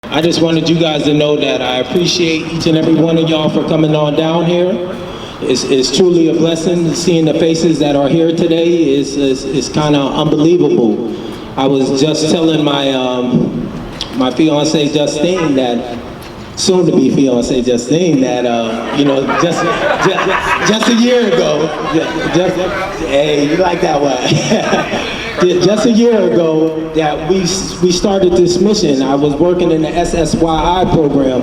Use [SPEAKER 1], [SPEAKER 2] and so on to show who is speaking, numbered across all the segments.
[SPEAKER 1] I just wanted you guys to know that I appreciate each and every one of y'all for coming on down here. It's truly a blessing. Seeing the faces that are here today is kind of unbelievable. I was just telling my fiance Justine that, soon to be fiance Justine, that just a year ago, hey, you like that one? Just a year ago that we started this mission. I was working in the SSYI program,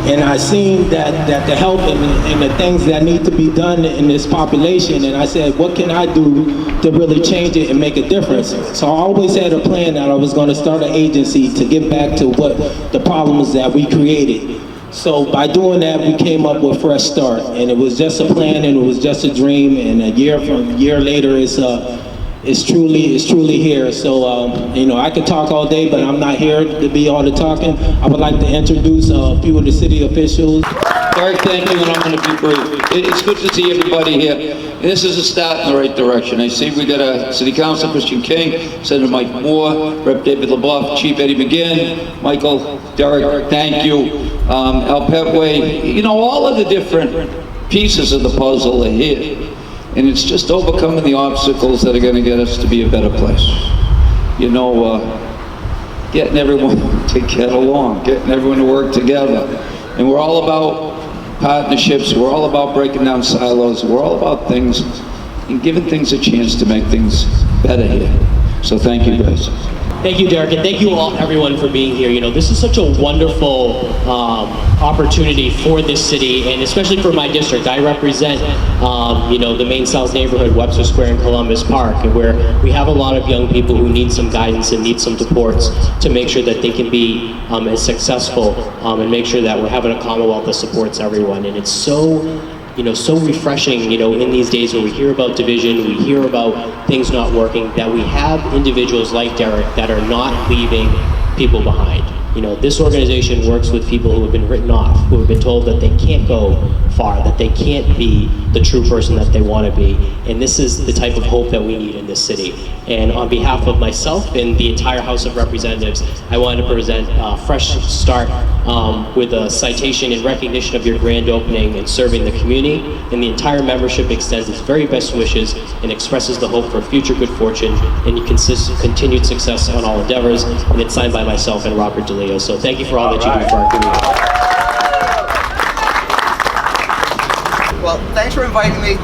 [SPEAKER 1] and I seen that the help and the things that need to be done in this population, and I said, what can I do to really change it and make a difference? So I always had a plan that I was going to start an agency to give back to what the problems that we created. So by doing that, we came up with Fresh Start, and it was just a plan, and it was just a dream, and a year later, it's truly here. So, I could talk all day, but I'm not here to be all the talking. I would like to introduce a few of the city officials.
[SPEAKER 2] Derek, thank you, and I'm going to be brief. It's good to see everybody here. This is a start in the right direction. I see we got a City Council, Christian King, Senator Mike Moore, Rep. David LeBoeuf, Chief Eddie McGinn, Michael, Derek, thank you, Al Petway. All of the different pieces of the puzzle are here. And it's just overcoming the obstacles that are going to get us to be a better place. Getting everyone to get along, getting everyone to work together. And we're all about partnerships, we're all about breaking down silos, we're all about things and giving things a chance to make things better here. So thank you guys.
[SPEAKER 3] Thank you, Derek, and thank you all, everyone, for being here. This is such a wonderful opportunity for this city, and especially for my district. I represent, the Main South neighborhood, Webster Square and Columbus Park, and where we have a lot of young people who need some guidance and need some supports to make sure that they can be as successful and make sure that we're having a Commonwealth that supports everyone. And it's so refreshing, in these days where we hear about division, we hear about things not working, that we have individuals like Derek that are not leaving people behind. This organization works with people who have been written off, who have been told that they can't go far, that they can't be the true person that they want to be. And this is the type of hope that we need in this city. And on behalf of myself and the entire House of Representatives, I wanted to present Fresh Start with a citation in recognition of your grand opening and serving the community. And the entire membership extends its very best wishes and expresses the hope for future good fortune and continued success on all endeavors. And it's signed by myself and Robert DeLeo. So thank you for all that you do for our community.
[SPEAKER 4] Well, thanks for inviting me.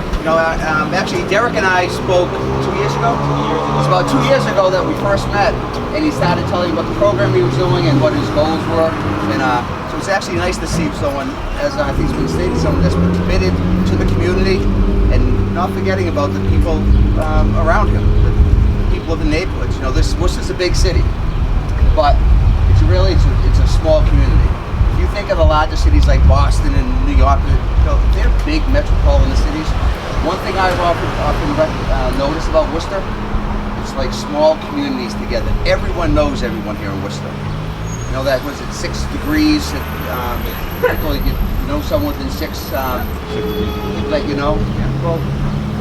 [SPEAKER 4] Actually, Derek and I spoke 2 years ago. It was about 2 years ago that we first met, and he started telling me what the program he was doing and what his goals were. And so it's actually nice to see someone, as I think has been stated, someone that's been committed to the community and not forgetting about the people around him, the people of the neighborhoods. Worcester's a big city, but it's a small community. If you think of the larger cities like Boston and New York, they're big metropolitan cities. One thing I've often noticed about Worcester, it's like small communities together. Everyone knows everyone here in Worcester. That was at 6 degrees. You know someone within 6 people that you know. Well,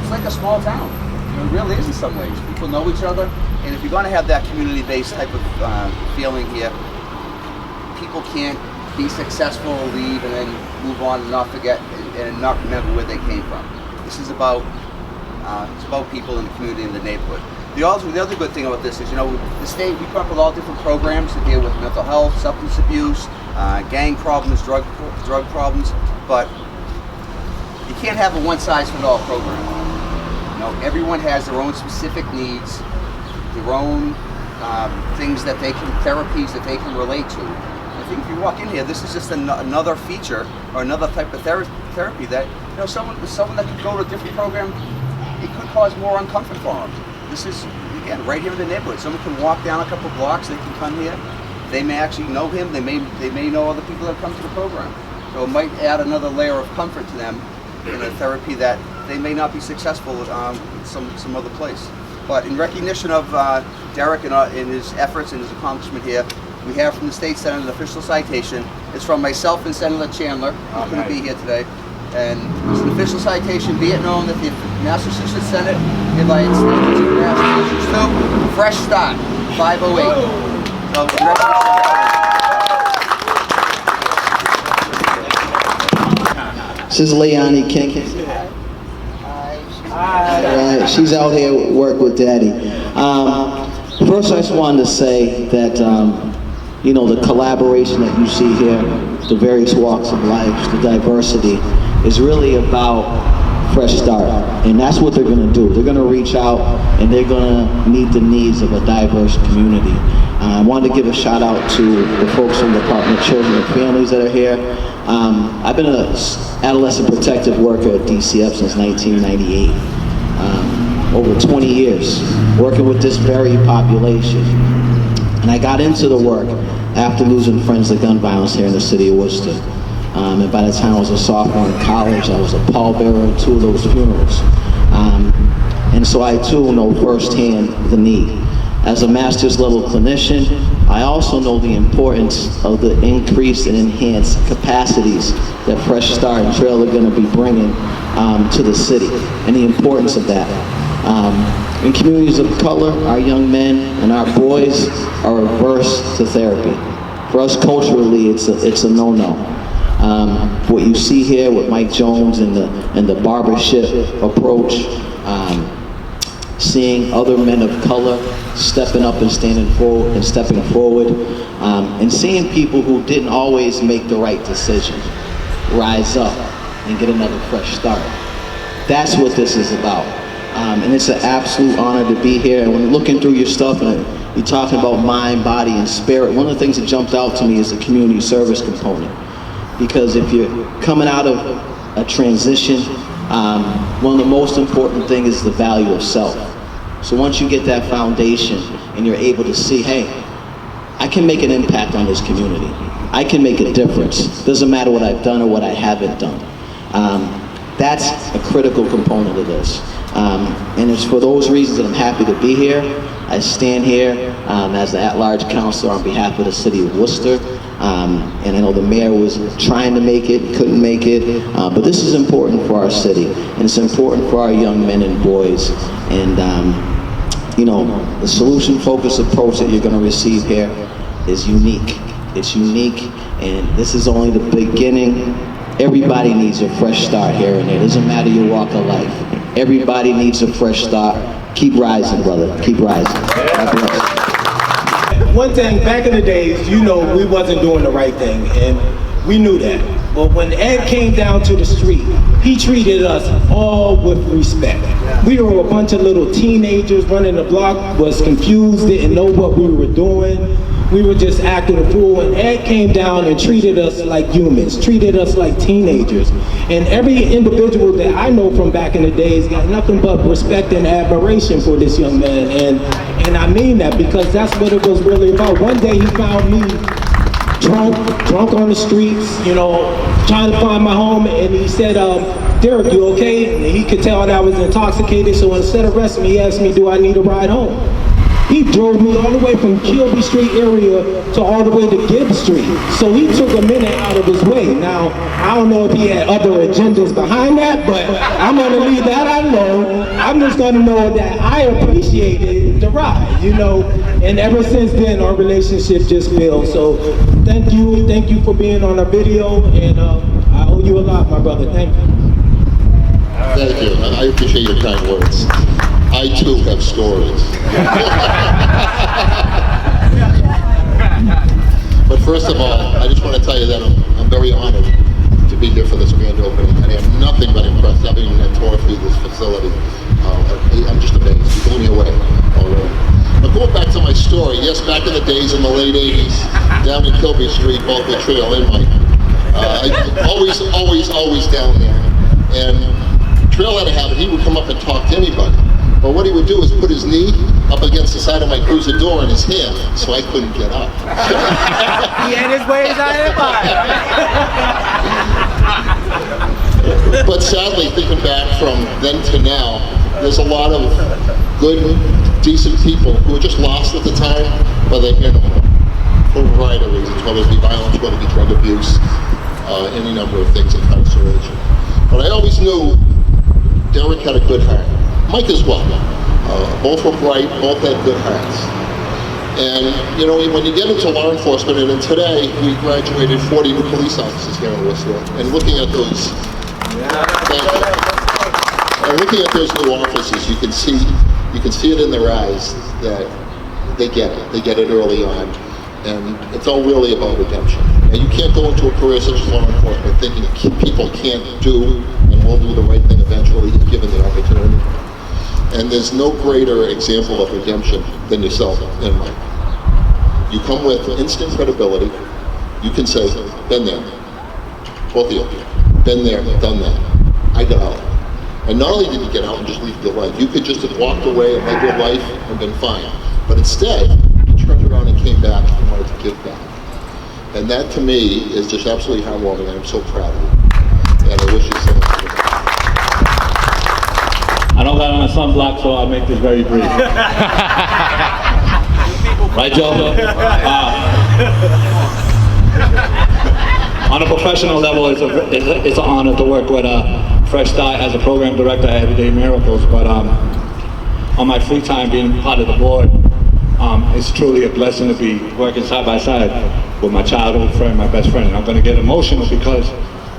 [SPEAKER 4] it's like a small town. It really is in some ways. People know each other, and if you're going to have that community-based type of feeling here, people can't be successful, leave, and then move on and not forget and not remember where they came from. This is about people in the community and the neighborhood. The other good thing about this is, the state, we come up with all different programs to deal with mental health, substance abuse, gang problems, drug problems, but you can't have a one-size-fits-all program. Everyone has their own specific needs, their own therapies that they can relate to. I think if you walk in here, this is just another feature or another type of therapy that, someone that could go to a different program, it could cause more uncomfort for them. This is, again, right here in the neighborhood. Someone can walk down a couple blocks, they can come here. They may actually know him, they may know other people that come to the program. So it might add another layer of comfort to them in a therapy that they may not be successful some other place. But in recognition of Derek and his efforts and his accomplishment here, we have from the State Senate an official citation. It's from myself and Senator Chandler, who's going to be here today. And it's an official citation. Be it known that the Massachusetts Senate hereby extends to Massachusetts to Fresh Start 508. So,
[SPEAKER 5] This is Leonie King. Alright, she's out here work with Daddy. First, I just wanted to say that, you know, the collaboration that you see here, the various walks of life, the diversity, is really about Fresh Start. And that's what they're going to do. They're going to reach out and they're going to meet the needs of a diverse community. I wanted to give a shout out to the folks from the Department of Children and Families that are here. I've been an adolescent protective worker at DCF since 1998. Over 20 years working with this very population. And I got into the work after losing friends to gun violence here in the city of Worcester. And by the time I was a sophomore in college, I was a pallbearer at 2 of those funerals. And so I too know firsthand the need. As a master's level clinician, I also know the importance of the increased and enhanced capacities that Fresh Start and Trail are going to be bringing to the city, and the importance of that. In communities of color, our young men and our boys are averse to therapy. For us culturally, it's a no-no. What you see here with Mike Jones and the barbershop approach, seeing other men of color stepping up and stepping forward, and seeing people who didn't always make the right decision rise up and get another fresh start. That's what this is about. And it's an absolute honor to be here. And when looking through your stuff and you're talking about mind, body, and spirit, one of the things that jumped out to me is the community service component. Because if you're coming out of a transition, one of the most important things is the value of self. So once you get that foundation and you're able to see, hey, I can make an impact on this community. I can make a difference. Doesn't matter what I've done or what I haven't done. That's a critical component of this. And it's for those reasons that I'm happy to be here. I stand here as the at-large counselor on behalf of the city of Worcester. And I know the mayor was trying to make it, couldn't make it. But this is important for our city. And it's important for our young men and boys. And you know, the solution-focused approach that you're going to receive here is unique. It's unique, and this is only the beginning. Everybody needs a fresh start here and there. It doesn't matter your walk of life. Everybody needs a fresh start. Keep rising, brother. Keep rising. God bless.
[SPEAKER 1] One thing, back in the days, you know, we wasn't doing the right thing, and we knew that. But when Ed came down to the street, he treated us all with respect. We were a bunch of little teenagers running the block, was confused, didn't know what we were doing. We were just acting a fool, and Ed came down and treated us like humans, treated us like teenagers. And every individual that I know from back in the days got nothing but respect and admiration for this young man. And I mean that because that's what it was really about. One day he found me drunk on the streets, you know, trying to find my home, and he said, Derek, you okay? And he could tell that I was intoxicated, so instead of arresting me, he asked me, do I need a ride home? He drove me all the way from Kilby Street area to all the way to Gibbs Street. So he took a minute out of his way. Now, I don't know if he had other agendas behind that, but I'm gonna leave that alone. I'm just gonna know that I appreciated the ride, you know, and ever since then, our relationship just built. So thank you for being on our video, and I owe you a lot, my brother, thank you.
[SPEAKER 6] Thank you, and I appreciate your kind words. I too have stories. But first of all, I just want to tell you that I'm very honored to be here for this grand opening. I am nothing but impressed, having toured through this facility. I'm just amazed. You blew me away already. But going back to my story, yes, back in the days in the late 80s, down in Kilby Street, both with Trail and Mike, always down there. And Trail had a habit, he would come up and talk to anybody. But what he would do is put his knee up against the side of my cruiser door in his hand, so I couldn't get up.
[SPEAKER 4] He had his ways, I had mine.
[SPEAKER 6] But sadly, thinking back from then to now, there's a lot of good, decent people who were just lost at the time, but they're here no more. For a variety of reasons, whether it be violence, whether it be drug abuse, any number of things, incarceration. But I always knew Derek had a good heart. Mike as well. Both were bright, both had good hearts. And, you know, when you get into law enforcement, and today we graduated 40 new police officers here in Worcester, and looking at those Thank you. And looking at those new offices, you can see it in their eyes that they get it. They get it early on. And it's all really about redemption. And you can't go into a career such as law enforcement thinking people can't do and will do the right thing eventually if given the opportunity. And there's no greater example of redemption than yourself and Mike. You come with instant credibility. You can say, been there. Both of you. Been there, done that. I got out. And not only did you get out and just leave your life, you could just have walked away and led your life and been fine. But instead, you turned around and came back and wanted to give back. And that to me is just absolutely heartwarming, and I'm so proud of you. And I wish you so much success.
[SPEAKER 7] I don't got on a sunblock, so I'll make this very brief. Right, Joe? On a professional level, it's an honor to work with Fresh Start as a program director at Everyday Miracles. But on my free time, being part of the board, it's truly a blessing to be working side by side with my childhood friend, my best friend. And I'm going to get emotional because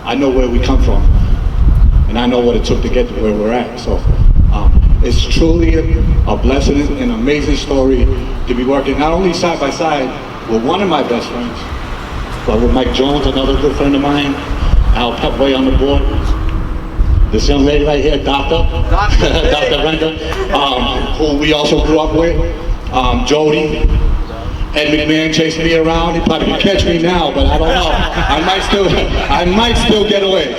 [SPEAKER 7] I know where we come from, and I know what it took to get to where we're at. So it's truly a blessing and an amazing story to be working not only side by side with one of my best friends, but with Mike Jones, another good friend of mine, Al Pepway on the board. This young lady right here, Dr. Brenda, who we also grew up with, Jody, Ed McMahon chasing me around. He probably can catch me now, but I don't know. I might still get away.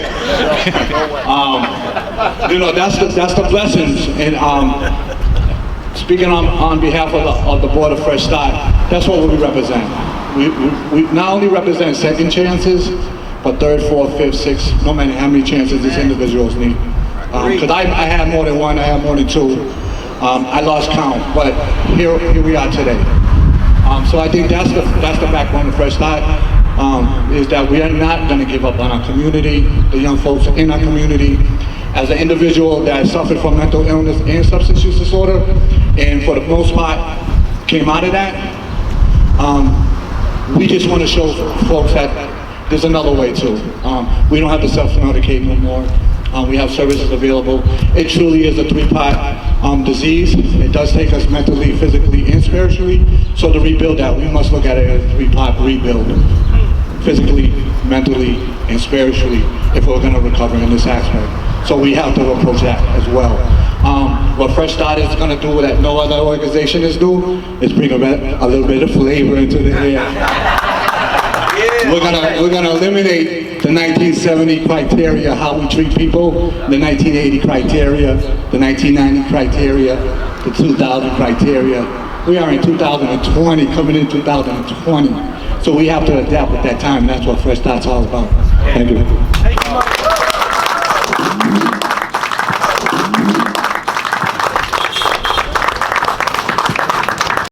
[SPEAKER 7] That's the blessings. And speaking on behalf of the board of Fresh Start, that's what we represent. We not only represent second chances, but third, fourth, fifth, sixth, no matter how many chances these individuals need. Because I had more than one, I had more than two. I lost count, but here we are today. So I think that's the backbone of Fresh Start, is that we are not going to give up on our community, the young folks in our community. As an individual that suffered from mental illness and substance use disorder, and for the most part came out of that, we just want to show folks that there's another way too. We don't have to self-medicate no more. We have services available. It truly is a three-part disease. It does take us mentally, physically, and spiritually. So to rebuild that, we must look at it as a three-part rebuild. Physically, mentally, and spiritually, if we're going to recover in this aspect. So we have to approach that as well. What Fresh Start is going to do that no other organization is doing is bring a little bit of flavor into the air. We're gonna eliminate the 1970 criteria, how we treat people, the 1980 criteria, the 1990 criteria, the 2000 criteria. We are in 2020, coming in 2020. So we have to adapt with that time, and that's what Fresh Start's all about. Thank you.